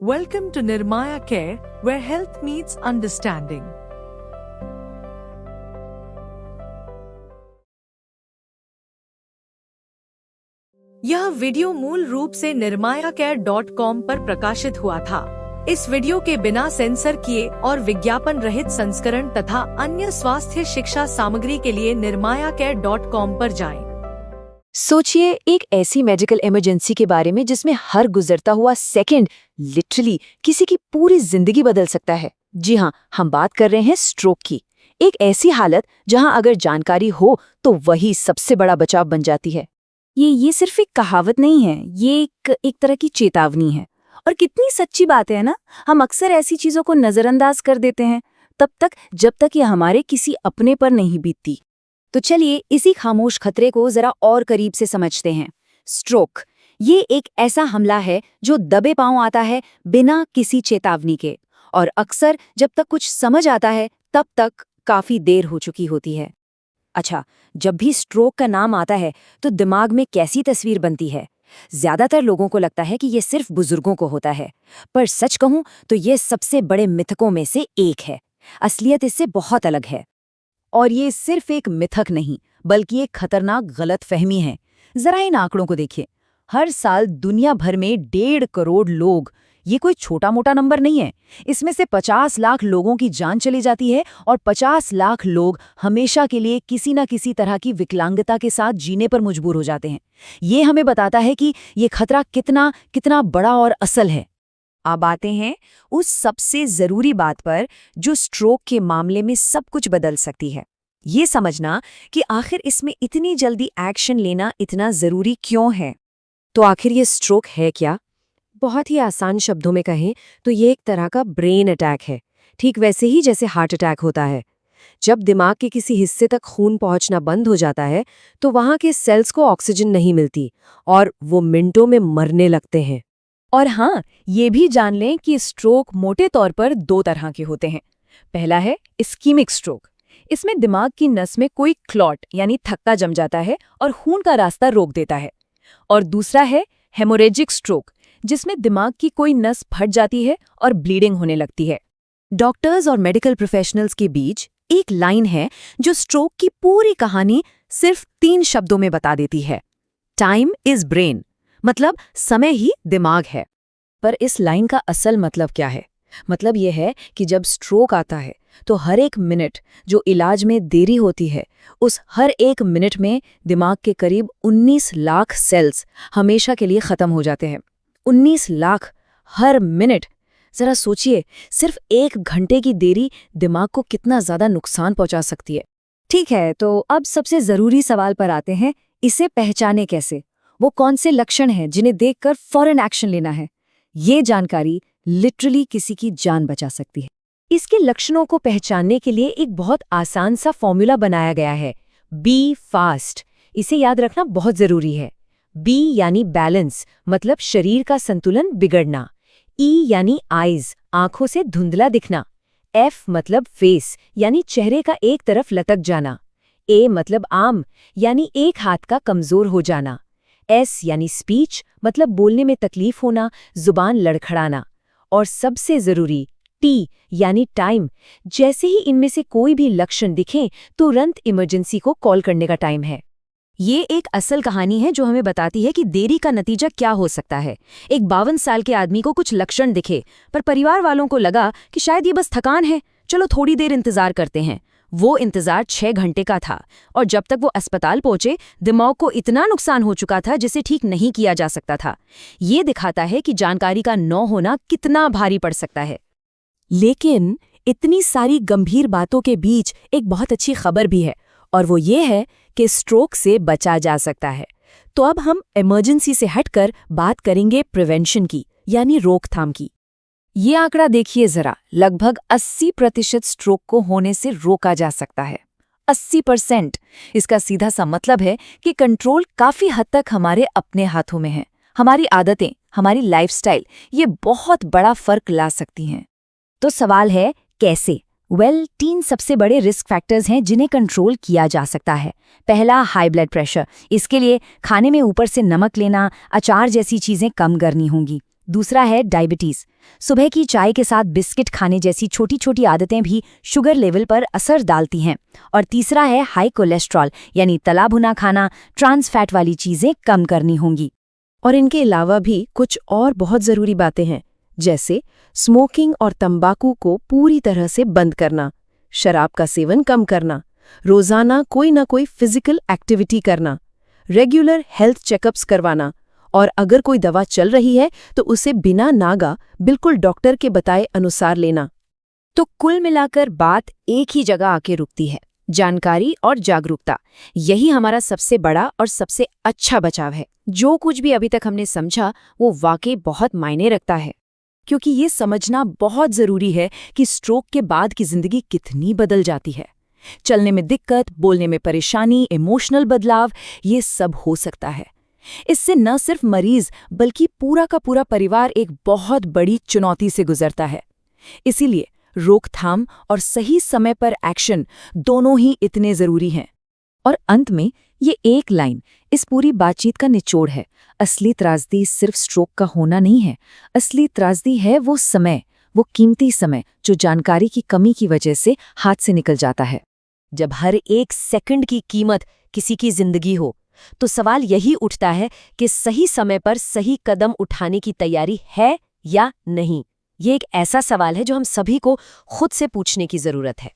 Welcome to Nirmaya Care, where health meets understanding. यह video मूल रूप से nirmayacare.com पर प्रकाशित हुआ था। इस वीडियो के बिना सेंसर किए और विज्ञापन रहित संस्करण तथा अन्य स्वास्थ्य शिक्षा सामग्री के लिए nirmayacare.com पर जाएं। सोचिए एक ऐसी मेडिकल इमरजेंसी के बारे में जिसमें हर गुजरता हुआ सेकंड लिटरली किसी की पूरी जिंदगी बदल सकता है। जी हाँ, हम बात कर रहे हैं स्ट्रोक की। एक ऐसी हालत जहां अगर जानकारी हो तो वही सबसे बड़ा बचाव बन जाती है। ये सिर्फ एक कहावत नहीं है, ये एक तरह की चेतावनी है। और कितनी सच्ची बात है ना। हम अक्सर ऐसी चीजों को नजरअंदाज कर देते हैं तब तक जब तक ये हमारे किसी अपने पर नहीं बीतती। तो चलिए इसी खामोश खतरे को जरा और करीब से समझते हैं। स्ट्रोक ये एक ऐसा हमला है जो दबे पांव आता है बिना किसी चेतावनी के, और अक्सर जब तक कुछ समझ आता है तब तक काफी देर हो चुकी होती है। अच्छा, जब भी स्ट्रोक का नाम आता है तो दिमाग में कैसी तस्वीर बनती है? ज्यादातर लोगों को लगता है कि ये सिर्फ बुजुर्गों को होता है, पर सच कहूं तो ये सबसे बड़े मिथकों में से एक है। असलियत इससे बहुत अलग है। और ये सिर्फ एक मिथक नहीं बल्कि एक खतरनाक गलतफहमी है। जरा इन आंकड़ों को देखिए। हर साल दुनिया भर में 1.5 करोड़ लोग, ये कोई छोटा मोटा नंबर नहीं है। इसमें से 50 लाख लोगों की जान चली जाती है और 50 लाख लोग हमेशा के लिए किसी न किसी तरह की विकलांगता के साथ जीने पर मजबूर हो जाते हैं। ये हमें बताता है कि ये खतरा कितना कितना बड़ा और असल है। अब आते हैं उस सबसे जरूरी बात पर जो स्ट्रोक के मामले में सब कुछ बदल सकती है। ये समझना कि आखिर इसमें इतनी जल्दी एक्शन लेना इतना जरूरी क्यों है। तो आखिर ये स्ट्रोक है क्या? बहुत ही आसान शब्दों में कहें तो ये एक तरह का ब्रेन अटैक है, ठीक वैसे ही जैसे हार्ट अटैक होता है। जब दिमाग के किसी हिस्से तक खून पहुंचना बंद हो जाता है तो वहां के सेल्स को ऑक्सीजन नहीं मिलती और वो मिनटों में मरने लगते हैं। और हाँ, ये भी जान लें कि स्ट्रोक मोटे तौर पर 2 तरह के होते हैं। पहला है इस्कीमिक स्ट्रोक। इसमें दिमाग की नस में कोई क्लॉट यानी थक्का जम जाता है और खून का रास्ता रोक देता है। और दूसरा है हेमोरेजिक स्ट्रोक, जिसमें दिमाग की कोई नस फट जाती है और ब्लीडिंग होने लगती है। डॉक्टर्स और मेडिकल प्रोफेशनल्स के बीच एक लाइन है जो स्ट्रोक की पूरी कहानी सिर्फ 3 शब्दों में बता देती है। टाइम इज ब्रेन, मतलब समय ही दिमाग है। पर इस लाइन का असल मतलब क्या है? मतलब यह है कि जब स्ट्रोक आता है तो हर एक मिनट जो इलाज में देरी होती है, उस हर एक मिनट में दिमाग के करीब 19 लाख सेल्स हमेशा के लिए खत्म हो जाते हैं। 19 लाख हर मिनट। जरा सोचिए, सिर्फ 1 घंटे की देरी दिमाग को कितना ज्यादा नुकसान पहुंचा सकती है। ठीक है, तो अब सबसे जरूरी सवाल पर आते हैं, इसे पहचाने कैसे? वो कौन से लक्षण हैं जिन्हें देखकर फौरन एक्शन लेना है? ये जानकारी लिटरली किसी की जान बचा सकती है। इसके लक्षणों को पहचानने के लिए एक बहुत आसान सा फॉर्मूला बनाया गया है, बी फास्ट। इसे याद रखना बहुत जरूरी है। बी यानी बैलेंस, मतलब शरीर का संतुलन बिगड़ना। ई यानी आईज, आंखों से धुंधला दिखना। एफ मतलब फेस, यानी चेहरे का एक तरफ लटक जाना। ए मतलब आर्म, यानी एक हाथ का कमजोर हो जाना। एस यानी स्पीच, मतलब बोलने में तकलीफ होना, जुबान लड़खड़ाना। और सबसे जरूरी टी यानी टाइम। जैसे ही इनमें से कोई भी लक्षण दिखें तुरंत इमरजेंसी को कॉल करने का टाइम है। ये एक असल कहानी है जो हमें बताती है कि देरी का नतीजा क्या हो सकता है। एक 52 साल के आदमी को कुछ लक्षण दिखे, पर परिवार वालों को लगा कि शायद ये बस थकान है, चलो थोड़ी देर इंतजार करते हैं। वो इंतजार 6 घंटे का था, और जब तक वो अस्पताल पहुंचे दिमाग को इतना नुकसान हो चुका था जिसे ठीक नहीं किया जा सकता था। ये दिखाता है कि जानकारी का न होना कितना भारी पड़ सकता है। लेकिन इतनी सारी गंभीर बातों के बीच एक बहुत अच्छी खबर भी है, और वो ये है कि स्ट्रोक से बचा जा सकता है। तो अब हम इमरजेंसी से हटकर बात करेंगे प्रिवेंशन की, यानी रोकथाम की। ये आंकड़ा देखिए जरा, लगभग 80% स्ट्रोक को होने से रोका जा सकता है। 80%। इसका सीधा सा मतलब है कि कंट्रोल काफी हद तक हमारे अपने हाथों में है। हमारी आदतें, हमारी लाइफस्टाइल, ये बहुत बड़ा फर्क ला सकती हैं। तो सवाल है कैसे? 3 सबसे बड़े रिस्क फैक्टर्स हैं जिन्हें कंट्रोल किया जा सकता है। पहला, हाई ब्लड प्रेशर। इसके लिए खाने में ऊपर से नमक लेना, अचार जैसी चीजें कम करनी होंगी। दूसरा है डायबिटीज। सुबह की चाय के साथ बिस्किट खाने जैसी छोटी छोटी आदतें भी शुगर लेवल पर असर डालती हैं। और तीसरा है हाई कोलेस्ट्रॉल, यानी तला भुना खाना, ट्रांस फैट वाली चीजें कम करनी होंगी। और इनके अलावा भी कुछ और बहुत ज़रूरी बातें हैं, जैसे स्मोकिंग और तंबाकू को पूरी तरह से बंद करना, शराब का सेवन कम करना, रोज़ाना कोई ना कोई फिजिकल एक्टिविटी करना, रेगुलर हेल्थ चेकअप्स करवाना, और अगर कोई दवा चल रही है तो उसे बिना नागा बिल्कुल डॉक्टर के बताए अनुसार लेना। तो कुल मिलाकर बात एक ही जगह आके रुकती है, जानकारी और जागरूकता। यही हमारा सबसे बड़ा और सबसे अच्छा बचाव है। जो कुछ भी अभी तक हमने समझा वो वाकई बहुत मायने रखता है, क्योंकि ये समझना बहुत ज़रूरी है कि स्ट्रोक के बाद की ज़िंदगी कितनी बदल जाती है। चलने में दिक्कत, बोलने में परेशानी, इमोशनल बदलाव, ये सब हो सकता है। इससे न सिर्फ मरीज बल्कि पूरा का पूरा परिवार एक बहुत बड़ी चुनौती से गुजरता है। इसीलिए रोकथाम और सही समय पर एक्शन दोनों ही इतने ज़रूरी हैं। और अंत में ये एक लाइन इस पूरी बातचीत का निचोड़ है। असली त्रासदी सिर्फ स्ट्रोक का होना नहीं है, असली त्रासदी है वो समय, वो कीमती समय जो जानकारी की कमी की वजह से हाथ से निकल जाता है। जब हर एक सेकंड की कीमत किसी की जिंदगी हो, तो सवाल यही उठता है कि सही समय पर सही कदम उठाने की तैयारी है या नहीं। ये एक ऐसा सवाल है जो हम सभी को खुद से पूछने की जरूरत है।